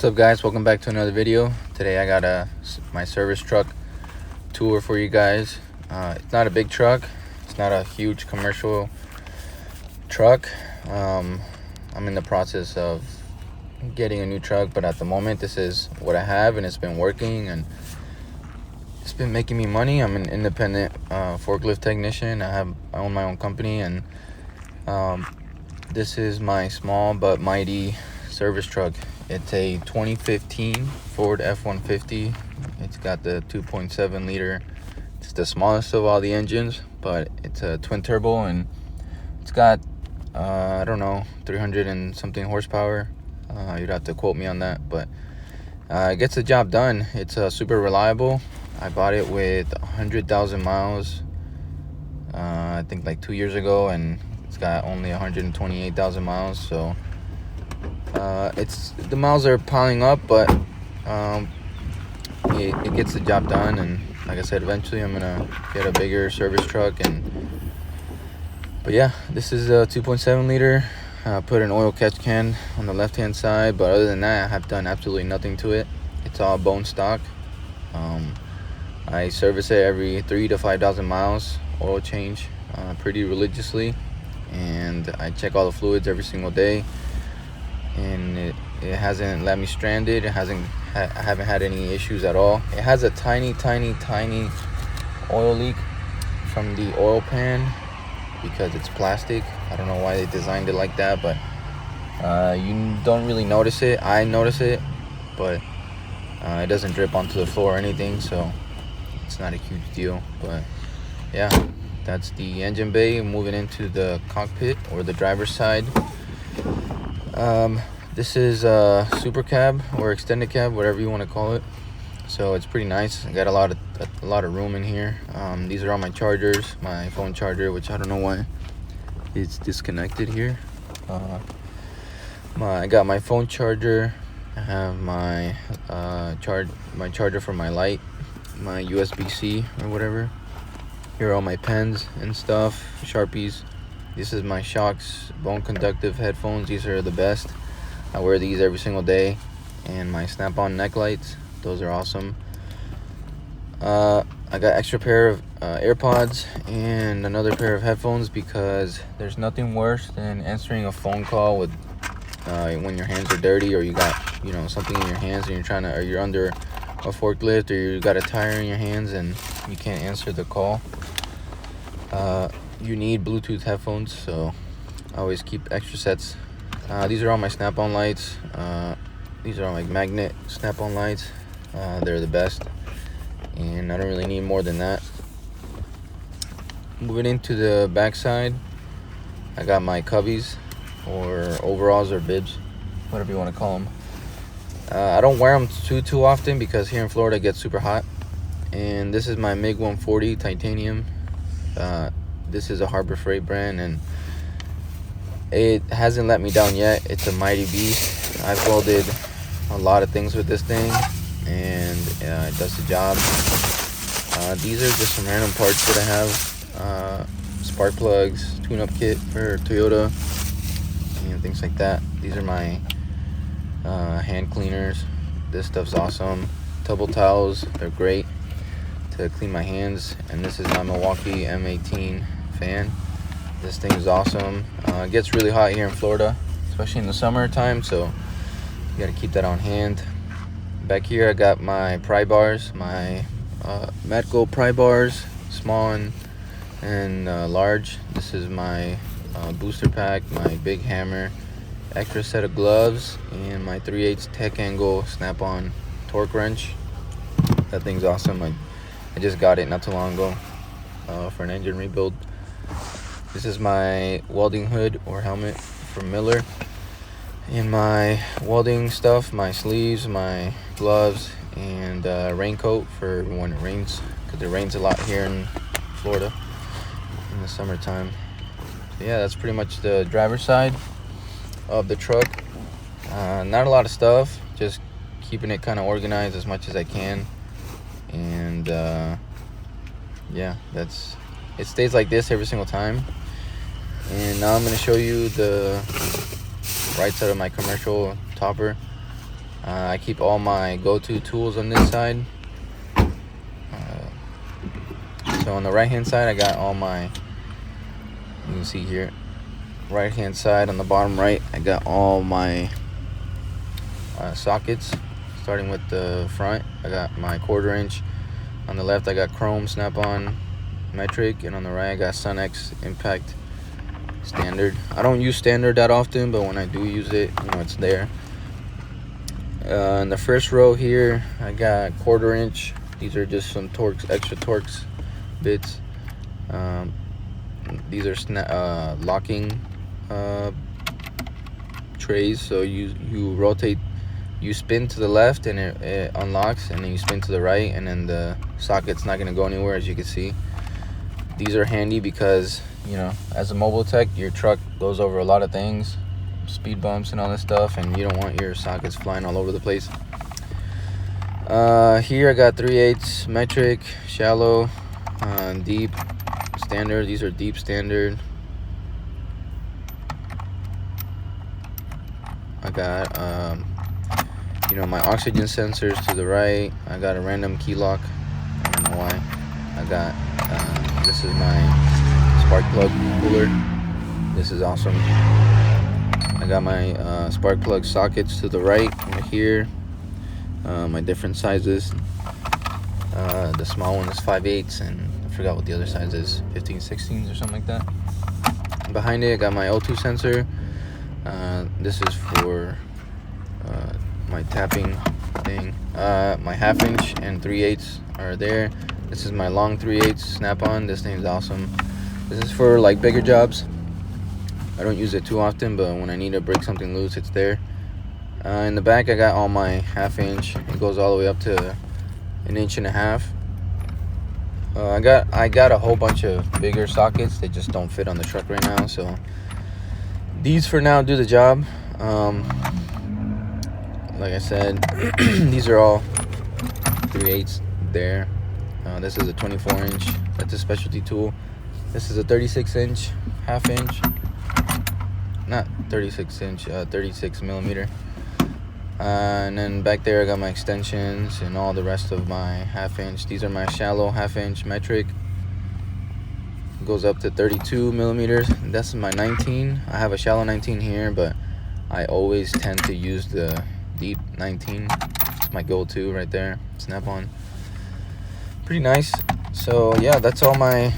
What's up, guys? Welcome back to another video. Today I got my service truck tour for you guys. It's not a big truck, it's not a huge commercial truck. I'm in the process of getting a new truck, but at the moment this is what I have, and it's been working and it's been making me money. I'm an independent forklift technician. I own my own company, and this is my small but mighty service truck. It's a 2015 Ford F-150. It's got the 2.7 liter. It's the smallest of all the engines, but it's a twin turbo, and it's got I don't know, 300 and something horsepower. You'd have to quote me on that, but it gets the job done. It's super reliable. I bought it with 100,000 miles, I think like 2 years ago, and it's got only 128,000 miles. So the miles are piling up, but it gets the job done. And like I said, eventually I'm gonna get a bigger service truck. But yeah, this is a 2.7 liter. Put an oil catch can on the left hand side, but other than that I have done absolutely nothing to it. It's all bone stock. I service it every 3,000 to 5,000 miles, oil change pretty religiously, and I check all the fluids every single day, and it hasn't left me stranded. I haven't had any issues at all. It has a tiny oil leak from the oil pan because it's plastic. I don't know why they designed it like that, but you don't really notice it. I notice it, but it doesn't drip onto the floor or anything, so it's not a huge deal. But yeah, that's the engine bay. Moving into the cockpit, or the driver's side. This is a super cab or extended cab, whatever you want to call it. So it's pretty nice. I got a lot of room in here. These are all my chargers. My phone charger, which I don't know why it's disconnected here. I got my phone charger. I have my charger for my light, my USB-C or whatever. Here are all my pens and stuff, Sharpies. This is my Shocks bone conductive headphones. These are the best. I wear these every single day. And my snap-on neck lights. Those are awesome. I got extra pair of AirPods and another pair of headphones, because there's nothing worse than answering a phone call with when your hands are dirty, or you got something in your hands and you're under a forklift, or you got a tire in your hands and you can't answer the call. You need Bluetooth headphones, so I always keep extra sets. These are all my snap-on lights. These are all my magnet snap-on lights. They're the best, and I don't really need more than that. Moving into the backside, I got my cubbies, or overalls, or bibs, whatever you want to call them. I don't wear them too often because here in Florida it gets super hot. And this is my MiG 140 titanium. This is a Harbor Freight brand, and it hasn't let me down yet. It's a mighty beast. I've welded a lot of things with this thing, and it does the job. These are just some random parts that I have. Spark plugs, tune-up kit for Toyota, and things like that. These are my hand cleaners. This stuff's awesome. Tubble towels, they're great to clean my hands. And this is my Milwaukee M18 fan. This thing is awesome. It gets really hot here in Florida, especially in the summertime, so you gotta keep that on hand. Back here I got my pry bars, my Matco pry bars, small and large. This is my booster pack, my big hammer, extra set of gloves, and my 3/8 tech angle snap-on torque wrench. That thing's awesome. I just got it not too long ago for an engine rebuild. This is my welding hood or helmet from Miller, and my welding stuff, my sleeves, my gloves, and raincoat for when it rains, because it rains a lot here in Florida in the summertime. So yeah, that's pretty much the driver's side of the truck. Not a lot of stuff, just keeping it kind of organized as much as I can. And yeah, it stays like this every single time. And now I'm going to show you the right side of my commercial topper. I keep all my go-to tools on this side. So on the right hand side, I got all my, you can see here, right hand side on the bottom right, I got all my sockets. Starting with the front, I got my 1/4 inch. On the left, I got chrome snap-on metric, and on the right, I got Sunex impact standard. I don't use standard that often, but when I do use it, it's there. In the first row here, I got 1/4 inch. These are just some extra Torx bits. These are locking trays, so you rotate, you spin to the left and it unlocks, and then you spin to the right, and then the socket's not going to go anywhere, as you can see. These are handy because, as a mobile tech, your truck goes over a lot of things, speed bumps and all this stuff, and you don't want your sockets flying all over the place. Here I got 3/8 metric, shallow, deep, standard. These are deep standard. I got my oxygen sensors to the right. I got a random key lock. I don't know why. I got this is my spark plug cooler. This is awesome. I got my spark plug sockets to the right over here. My different sizes. The small one is 5/8, and I forgot what the other size is, 15/16 or something like that. Behind it, I got my O2 sensor. This is for my tapping thing. My 1/2 inch and 3/8 are there. This is my long 3/8 snap-on. This thing's awesome. This is for like bigger jobs. I don't use it too often, but when I need to break something loose, it's there. In the back, I got all my 1/2 inch. It goes all the way up to 1.5 inches. I got a whole bunch of bigger sockets. They just don't fit on the truck right now, so these for now do the job. Like I said, these are all 3/8 there. This is a 24 inch. That's a specialty tool. This is a 36 inch, 1/2 inch. Not 36 inch, 36 millimeter. And then back there, I got my extensions and all the rest of my 1/2 inch. These are my shallow 1/2 inch metric. It goes up to 32 millimeters. That's my 19. I have a shallow 19 here, but I always tend to use the deep 19. It's my go-to right there. Snap-on. Pretty nice. So yeah, that's all my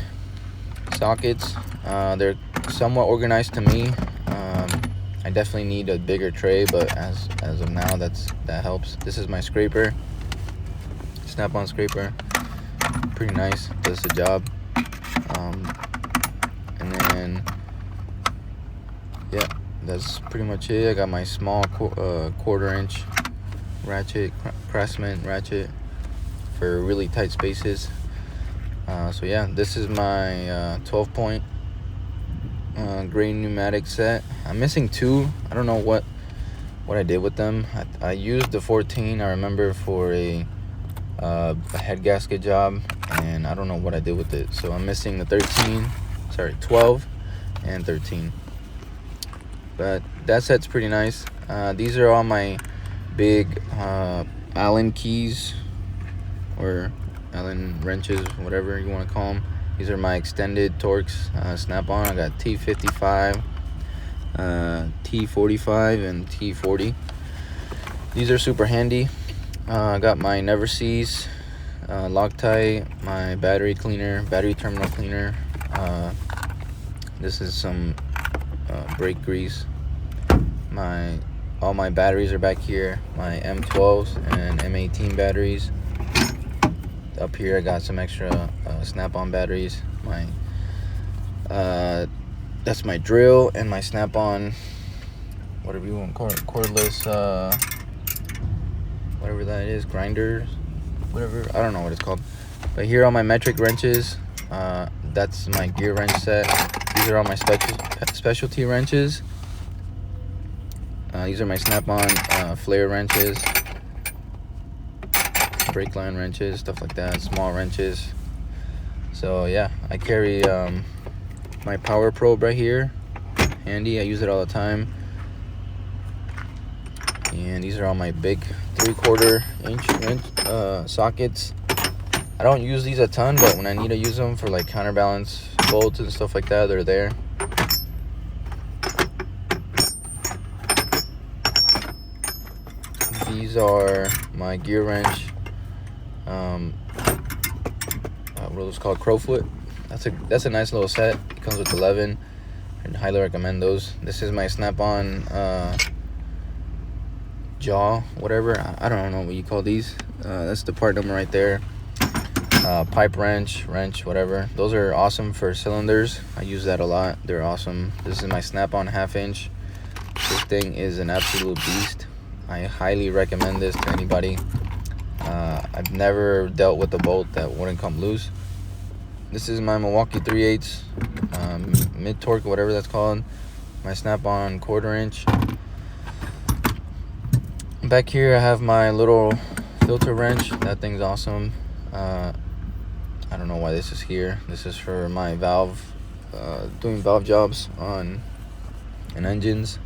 sockets. They're somewhat organized to me. I definitely need a bigger tray, but as of now, that helps. This is my scraper, snap-on scraper. Pretty nice, does the job. And then yeah, that's pretty much it. I got my small 1/4 inch ratchet, Craftsman ratchet for really tight spaces. So yeah, this is my 12-point grain pneumatic set. I'm missing 2. I don't know what I did with them. I used the 14, I remember, for a head gasket job, and I don't know what I did with it. So I'm missing the 12 and 13. But that set's pretty nice. These are all my big Allen keys, or Allen wrenches, whatever you want to call them. These are my extended Torx snap-on. I got T55, T45, and T40. These are super handy. I got my Never Cease Loctite, my battery terminal cleaner. This is some brake grease. All my batteries are back here. My M12s and M18 batteries. Up here I got some extra snap-on batteries. That's my drill and my snap-on, whatever you want to call it, cordless, whatever that is, grinders, whatever, I don't know what it's called. But here are all my metric wrenches. That's my gear wrench set. These are all my specialty wrenches. These are my snap-on flare wrenches, brake line wrenches, stuff like that, small wrenches. So yeah, I carry my power probe right here, handy. I use it all the time. And these are all my big 3/4 inch wrench sockets. I don't use these a ton, but when I need to use them for like counterbalance bolts and stuff like that, they're there. These are my gear wrench. What was called Crowfoot. That's a nice little set. It comes with 11. I highly recommend those. This is my snap-on jaw, whatever. I don't know what you call these. That's the part number right there. Pipe wrench, whatever. Those are awesome for cylinders. I use that a lot. They're awesome. This is my snap-on 1/2 inch. This thing is an absolute beast. I highly recommend this to anybody. I've never dealt with a bolt that wouldn't come loose. This is my Milwaukee 3/8 mid torque, whatever that's called. My snap-on 1/4 inch. Back here I have my little filter wrench. That thing's awesome. I don't know why this is here. This is for my valve, doing valve jobs on engines.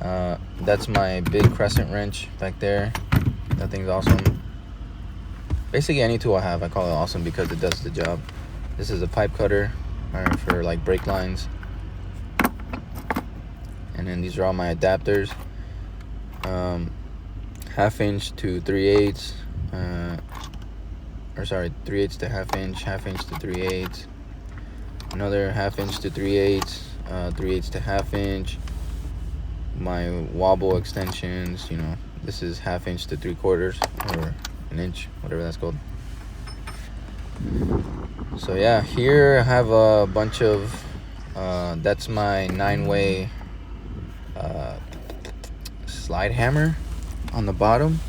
That's my big crescent wrench back there. That thing's awesome. Basically any tool I have, I call it awesome because it does the job. This is a pipe cutter for like brake lines. And then these are all my adapters. 1/2 inch to 3/8. 3/8 to 1/2 inch, 1/2 inch to 3/8. Another 1/2 inch to 3/8, 3/8 to 1/2 inch. My wobble extensions, this is 1/2 inch to 3/4 or an inch, whatever that's called. So yeah, here I have a bunch of that's my 9-way slide hammer on the bottom.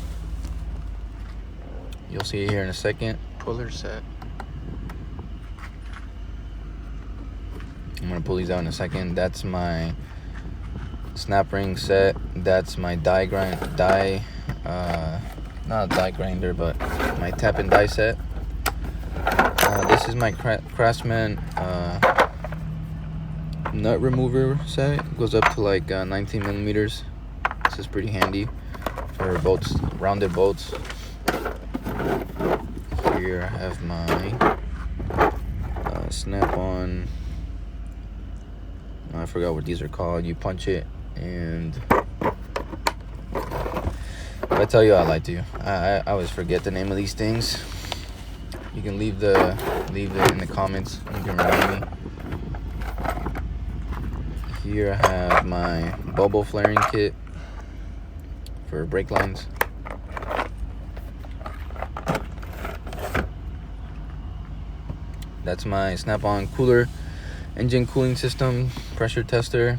You'll see it here in a second. Puller set. I'm gonna pull these out in a second. That's my snap ring set. That's my not die grinder, but my tap and die set. This is my Craftsman nut remover set. It goes up to like 19 millimeters. This is pretty handy for bolts, rounded bolts. Here I have my snap-on. I forgot what these are called. You punch it, and if I tell you, I lie to you. I always forget the name of these things. You can leave it in the comments. You can remind me. Here I have my bubble flaring kit for brake lines. That's my snap-on cooler engine cooling system pressure tester.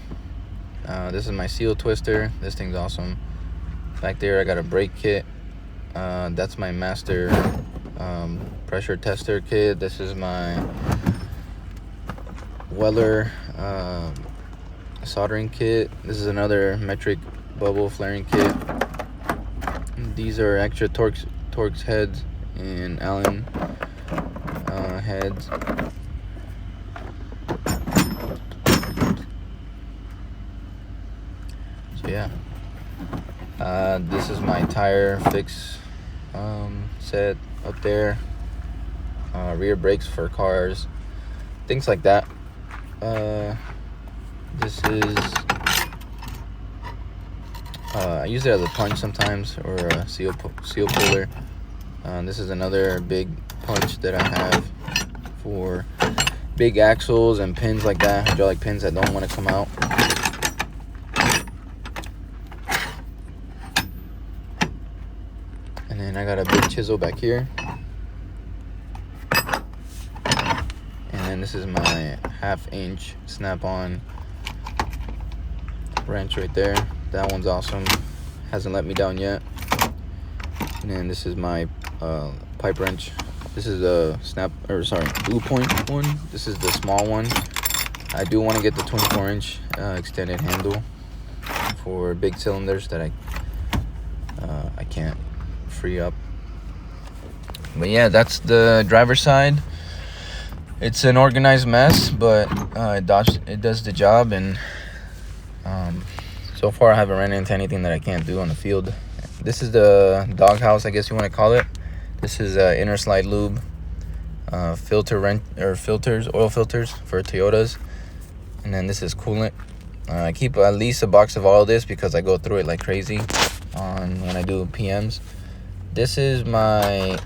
This is my seal twister. This thing's awesome. Back there I got a brake kit. That's my master pressure tester kit. This is my Weller soldering kit. This is another metric bubble flaring kit. These are extra Torx heads and Allen heads. So yeah, this is my tire fix set up there. Rear brakes for cars, things like that. This is I use it as a punch sometimes, or a seal puller. This is another big punch that I have for big axles and pins like that, hydraulic pins that don't want to come out. And then I got a big chisel back here. And then this is my 1/2 inch snap-on wrench right there. That one's awesome. Hasn't let me down yet. And then this is my pipe wrench. This is a Blue Point one. This is the small one. I do want to get the 24 inch extended handle for big cylinders that I can't free up. But yeah, that's the driver's side. It's an organized mess, but it does the job, and So far I haven't ran into anything that I can't do on the field. This is the doghouse, I guess you want to call it. This is inner slide lube, oil filters for Toyotas, and then this is coolant. I keep at least a box of all of this because I go through it like crazy when I do PMs. This is my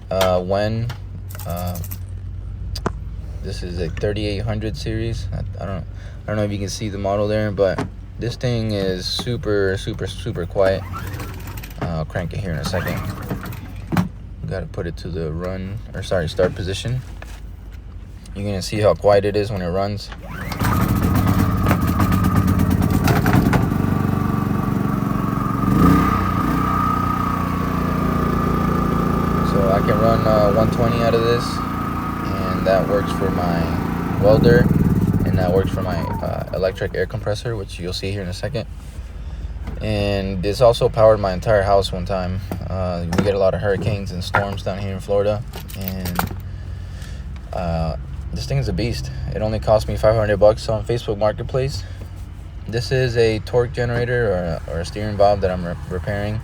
this is a 3800 series. I don't know if you can see the model there, but this thing is super quiet. I'll crank it here in a second. Got to put it to the start position. You're gonna see how quiet it is when it runs. So I can run 120 out of this, and that works for my welder, and that works for my electric air compressor, which you'll see here in a second. And this also powered my entire house one time. We get a lot of hurricanes and storms down here in Florida, and this thing is a beast. It only cost me $500 on Facebook Marketplace. This is a torque generator or a steering valve that I'm repairing.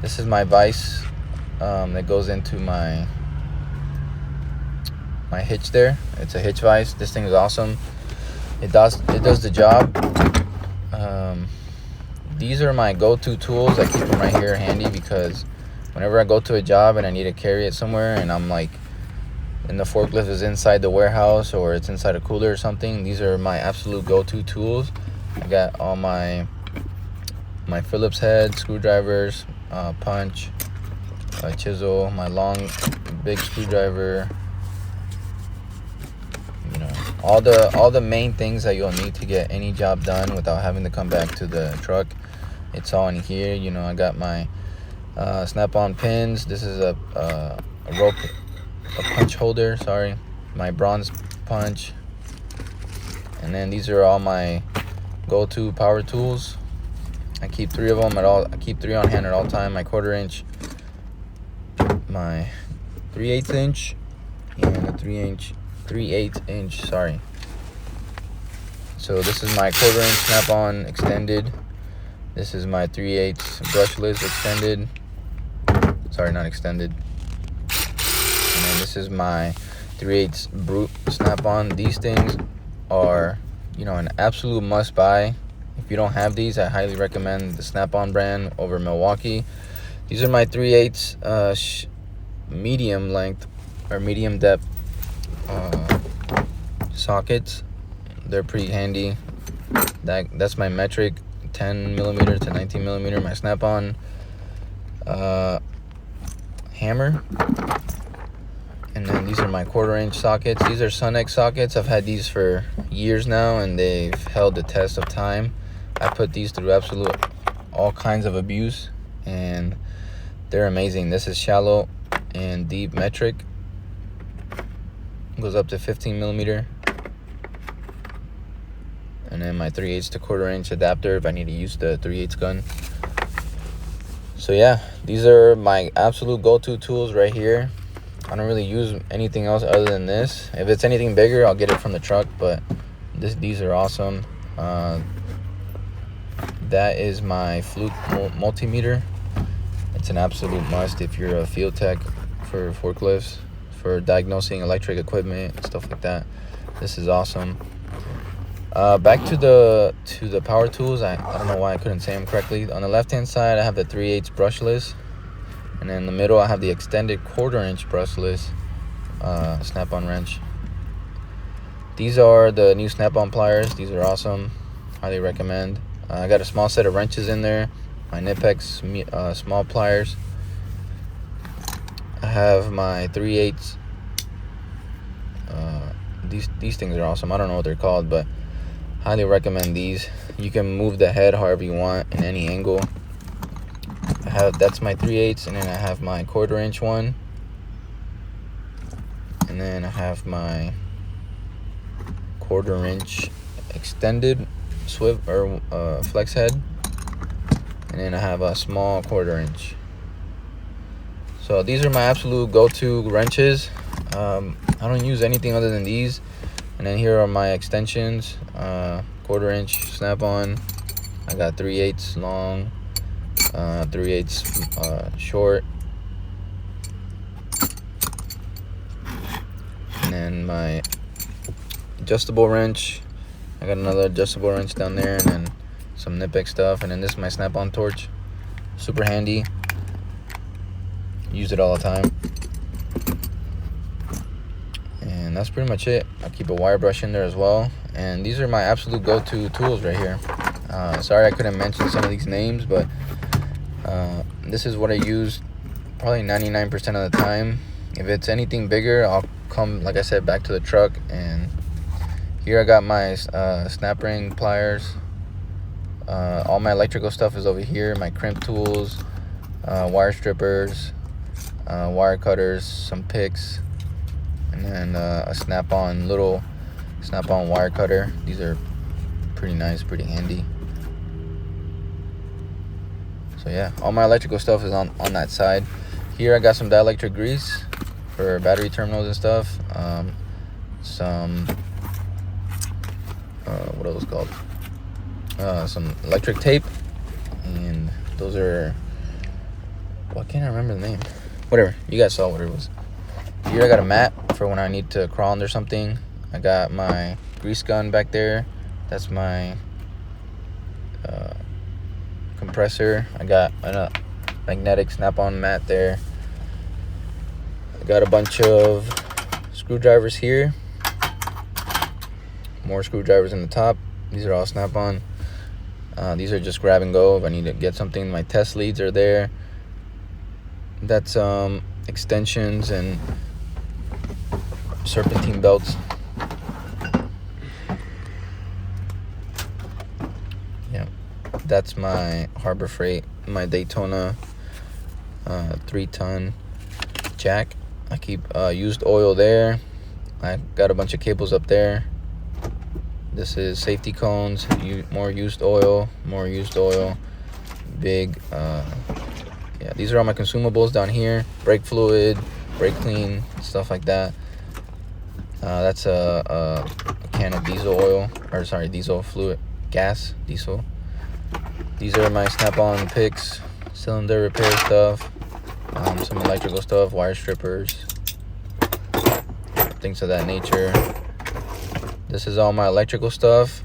This is my vise that goes into my hitch there. It's a hitch vise. This thing is awesome. It does the job. These are my go-to tools. I keep them right here handy because whenever I go to a job and I need to carry it somewhere, and I'm like, and the forklift is inside the warehouse or it's inside a cooler or something, these are my absolute go-to tools. I got all my Phillips head, screwdrivers, punch, chisel, my long big screwdriver, you know, all the main things that you'll need to get any job done without having to come back to the truck. It's all in here. You know, I got my snap-on pins. This is a punch holder, my bronze punch. And then these are all my go-to power tools. I keep 3 of them I keep 3 on hand at all time. My 1/4 inch, my 3/8 inch, and a 3/8 inch, So this is my 1/4 inch snap-on extended. This is my 3/8 brushless extended. Not extended. And then this is my 3/8 brute snap-on. These things are, you know, an absolute must-buy. If you don't have these, I highly recommend the Snap-on brand over Milwaukee. These are my 3/8 medium length or medium depth sockets. They're pretty handy. That's my metric 10 millimeter to 19 millimeter. My Snap-on hammer. And then these are my 1/4 inch sockets. These are Sunex sockets. I've had these for years now, and they've held the test of time. I put these through all kinds of abuse, and they're amazing. This is shallow and deep metric. Goes up to 15 millimeter. And then my 3/8 to 1/4 inch adapter if I need to use the 3/8 gun. So yeah, these are my absolute go-to tools right here. I don't really use anything else other than this. If it's anything bigger, I'll get it from the truck, but these are awesome. That is my Fluke multimeter. It's an absolute must if you're a field tech for forklifts, for diagnosing electric equipment and stuff like that. This is awesome. Back to the power tools. I don't know why I couldn't say them correctly. On the left-hand side, I have the 3/8 brushless, and then in the middle, I have the extended 1/4 inch brushless snap-on wrench. These are the new snap-on pliers. These are awesome. Highly recommend. I got a small set of wrenches in there. My Nipex small pliers. I have my 3/8. These things are awesome. I don't know what they're called, but highly recommend these. You can move the head however you want in any angle. That's my 3/8, and then I have my 1/4 inch one, and then I have my 1/4 inch extended flex head, and then I have a small 1/4 inch. So these are my absolute go-to wrenches. I don't use anything other than these. And then here are my extensions, 1/4 inch snap-on, I got 3/8 long, 3/8 short, and then my adjustable wrench. I got another adjustable wrench down there, and then some Nipec stuff, and then this is my snap-on torch. Super handy. Use it all the time. And that's pretty much it. I keep a wire brush in there as well. And these are my absolute go-to tools right here. Sorry I couldn't mention some of these names, but this is what I use probably 99% of the time. If it's anything bigger, I'll come, like I said, back to the truck. And here I got my snap ring pliers. All my electrical stuff is over here. My crimp tools, wire strippers, wire cutters, some picks, and then a little snap-on wire cutter. These are pretty nice, pretty handy. So yeah, all my electrical stuff is on that side. Here I got some dielectric grease for battery terminals and stuff. Some what else called? Some electric tape, and those are, well, I can't remember the name. Whatever, you guys saw what it was. Here I got a mat for when I need to crawl under something. I got my grease gun back there. That's my compressor. I got a magnetic snap-on mat there. I got a bunch of screwdrivers here. More screwdrivers in the top. These are all snap-on. These are just grab and go if I need to get something. My test leads are there. That's extensions and serpentine belts. Yeah, that's my Harbor Freight, my Daytona 3-ton jack. I keep used oil there. I got a bunch of cables up there. This is safety cones, more used oil, big, yeah, these are all my consumables down here. Brake fluid, brake clean, stuff like that. That's a can of diesel oil, diesel fluid, diesel. These are my snap-on picks, cylinder repair stuff, some electrical stuff, wire strippers, things of that nature. This is all my electrical stuff.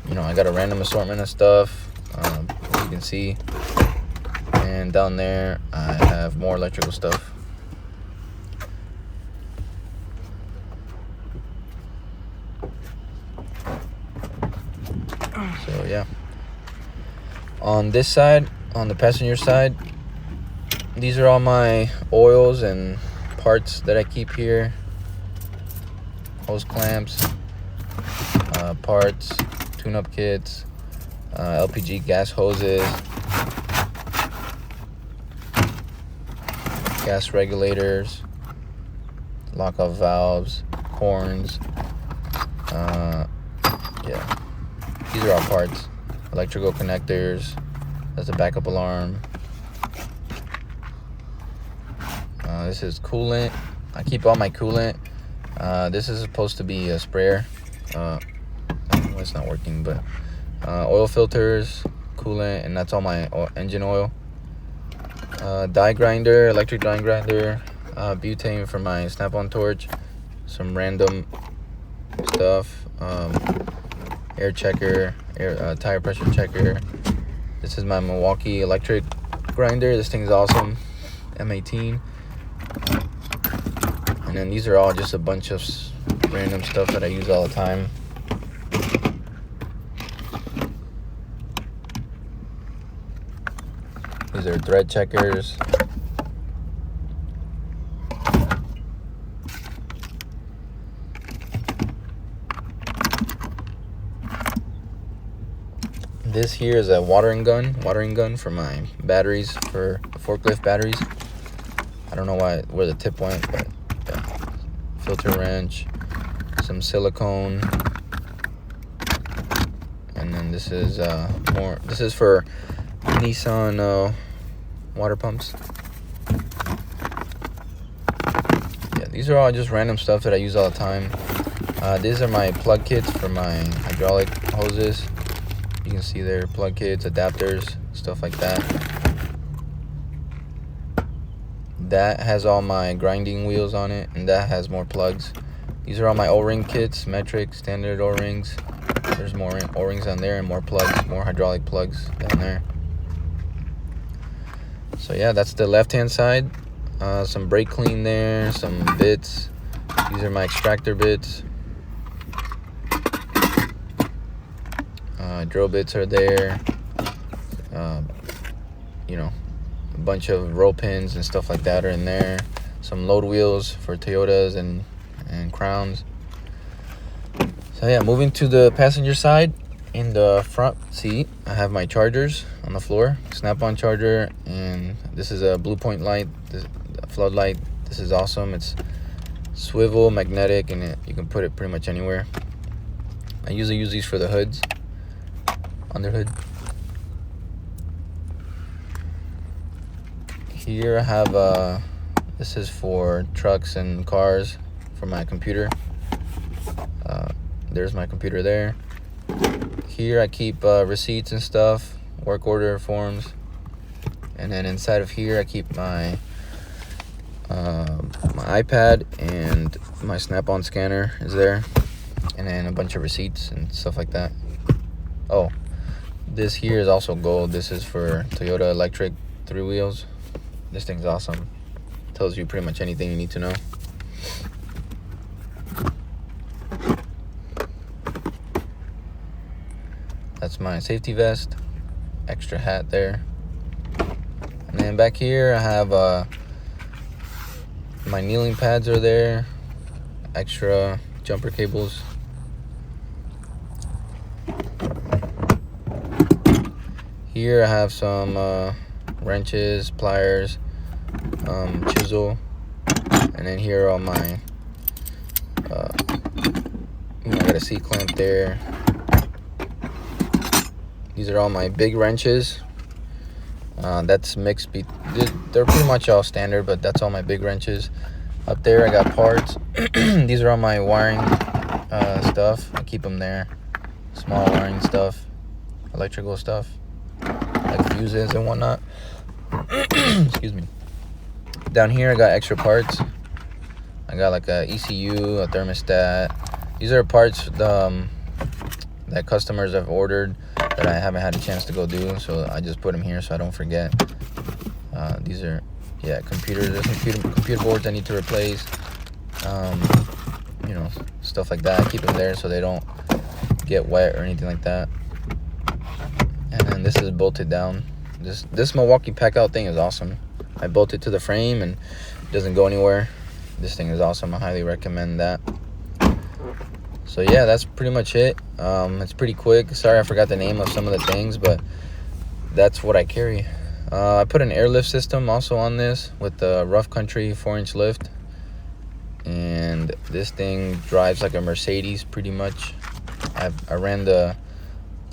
You know, I got a random assortment of stuff, as you can see. And down there, I have more electrical stuff. So yeah. On this side, on the passenger side, these are all my oils and parts that I keep here. Hose clamps, parts, tune-up kits, LPG gas hoses, gas regulators, lock-off valves, horns. Yeah, these are all parts. Electrical connectors. That's a backup alarm. This is coolant. I keep all my coolant. This is supposed to be a sprayer. It's not working, but oil filters, coolant, and that's all my engine oil. Die grinder, electric die grinder, butane for my snap-on torch, some random stuff, air checker, tire pressure checker. This is my Milwaukee electric grinder. This thing's awesome, M18. And then these are all just a bunch of random stuff that I use all the time. These are thread checkers. This here is a watering gun for my batteries, for forklift batteries. I don't know where the tip went, but yeah. Filter wrench, some silicone, and then this is more. This is for Nissan water pumps. Yeah, these are all just random stuff that I use all the time. These are my plug kits for my hydraulic hoses. You can see there plug kits, adapters, stuff like that. That has all my grinding wheels on it, and that has more plugs. These are all my O-ring kits, metric, standard O-rings. There's more O-rings on there and more plugs, more hydraulic plugs down there. So yeah, that's the left-hand side. Some brake clean there, some bits. These are my extractor bits. Drill bits are there. You know, a bunch of roll pins and stuff like that are in there. Some load wheels for Toyotas and Crowns. So yeah, moving to the passenger side. In the front seat, I have my chargers on the floor. Snap-on charger, and this is a Blue Point light, this floodlight. This is awesome. It's swivel, magnetic, and you can put it pretty much anywhere. I usually use these for the hoods, under hood. Here I have this is for trucks and cars, for my computer. There's my computer there. Here I keep receipts and stuff, work order forms, and then inside of here I keep my my iPad, and my Snap-on scanner is there, and then a bunch of receipts and stuff like that. Oh, this here is also gold. This is for Toyota electric 3 wheels. This thing's awesome. Tells you pretty much anything you need to know. That's my safety vest, extra hat there. And then back here I have my kneeling pads are there, extra jumper cables. Here I have some wrenches, pliers, chisel, and then here are all my I got a C-clamp there. These are all my big wrenches. That's mixed. They're pretty much all standard, but that's all my big wrenches. Up there I got parts. These are all my wiring stuff. I keep them there. Small wiring stuff, electrical stuff, like fuses and whatnot. Excuse me. Down here I got extra parts. I got like a ECU, a thermostat. These are parts that customers have ordered that I haven't had a chance to go do, so I just put them here so I don't forget. These are, yeah, computers. There's computer boards I need to replace. You know, stuff like that. I keep them there so they don't get wet or anything like that. And then this is bolted down. This Milwaukee Pack-Out thing is awesome. I bolted to the frame and it doesn't go anywhere. This thing is awesome. I highly recommend that. So yeah, that's pretty much it. It's pretty quick. Sorry I forgot the name of some of the things, but that's what I carry. I put an airlift system also on this with the Rough Country 4-inch lift, and this thing drives like a Mercedes pretty much. I ran the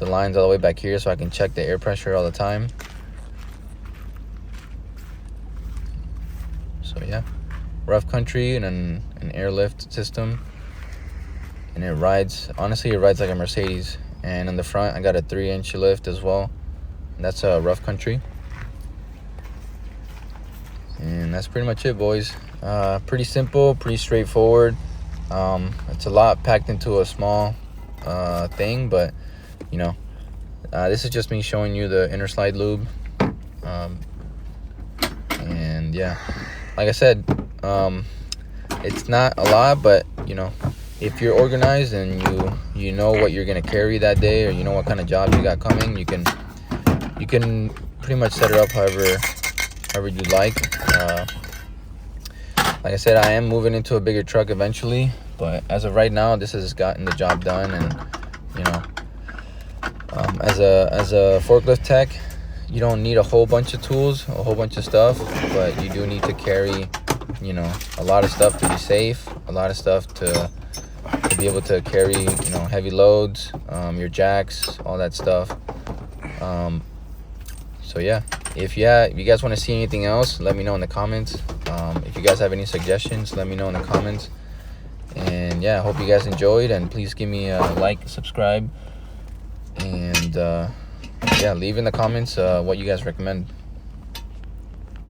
lines all the way back here so I can check the air pressure all the time. So yeah, Rough Country and an airlift system. And it rides, honestly, it rides like a Mercedes. And in the front, I got a 3-inch lift as well. And that's a Rough Country. And that's pretty much it, boys. Pretty simple, pretty straightforward. It's a lot packed into a small thing, but you know, this is just me showing you the inner slide lube. And yeah, like I said, it's not a lot, but you know, if you're organized and you know what you're gonna carry that day, or you know what kind of jobs you got coming, you can pretty much set it up however you like. Like I said, I am moving into a bigger truck eventually, but as of right now, this has gotten the job done. And you know, as a forklift tech, you don't need a whole bunch of tools, a whole bunch of stuff, but you do need to carry, you know, a lot of stuff to be safe, a lot of stuff to be able to carry, you know, heavy loads, your jacks, all that stuff. So yeah, if you guys want to see anything else, let me know in the comments. If you guys have any suggestions, let me know in the comments. And yeah, I hope you guys enjoyed, and please give me a like, subscribe, And yeah, leave in the comments what you guys recommend.